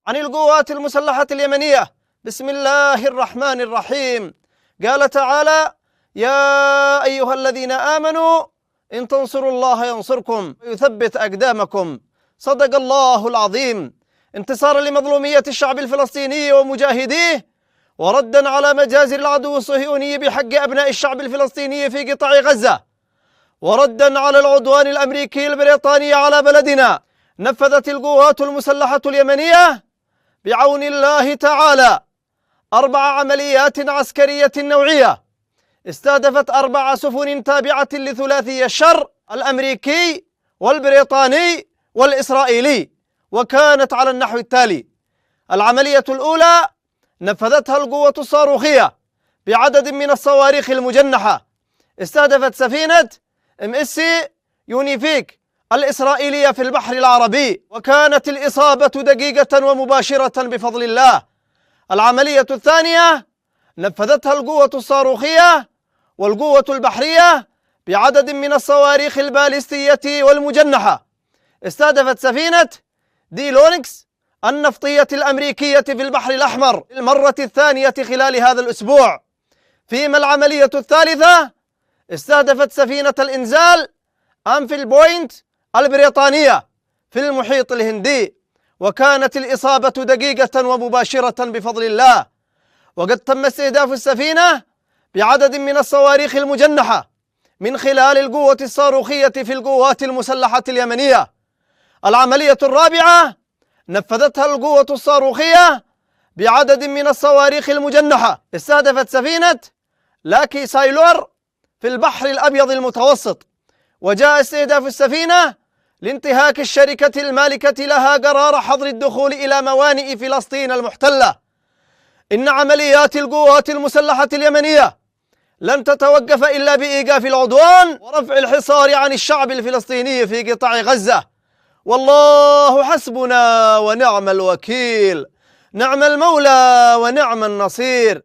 عن القوات المسلحة اليمنية. بسم الله الرحمن الرحيم. قال تعالى: يا أيها الذين آمنوا إن تنصروا الله ينصركم ويثبت أقدامكم. صدق الله العظيم. انتصارا لمظلومية الشعب الفلسطيني ومجاهديه، وردا على مجازر العدو الصهيوني بحق أبناء الشعب الفلسطيني في قطاع غزة، وردا على العدوان الأمريكي البريطاني على بلدنا، نفذت القوات المسلحة اليمنية بعون الله تعالى 4 عمليات عسكرية نوعية استهدفت 4 سفن تابعة لثلاثي الشر الأمريكي والبريطاني والإسرائيلي، وكانت على النحو التالي: العملية الأولى نفذتها القوة الصاروخية بعدد من الصواريخ المجنحة، استهدفت سفينة MS يونيفيك الإسرائيلية في البحر العربي، وكانت الإصابة دقيقة ومباشرة بفضل الله. العملية الثانية نفذتها القوة الصاروخية والقوة البحرية بعدد من الصواريخ البالستية والمجنحة، استهدفت سفينة ديلونكس النفطية الأمريكية في البحر الأحمر للمرة الثانية خلال هذا الأسبوع. فيما العملية الثالثة استهدفت سفينة الإنزال أنفيل بوينت البريطانية في المحيط الهندي، وكانت الإصابة دقيقة ومباشرة بفضل الله. وقد تم استهداف السفينة بعدد من الصواريخ المجنحة من خلال القوة الصاروخية في القوات المسلحة اليمنية. العملية الرابعة نفذتها القوة الصاروخية بعدد من الصواريخ المجنحة، استهدفت سفينة لاكي سايلور في البحر الأبيض المتوسط، وجاء استهداف السفينة لانتهاك الشركة المالكة لها قرار حظر الدخول إلى موانئ فلسطين المحتلة. إن عمليات القوات المسلحة اليمنية لن تتوقف إلا بإيقاف العدوان ورفع الحصار عن الشعب الفلسطيني في قطاع غزة. والله حسبنا ونعم الوكيل، نعم المولى ونعم النصير.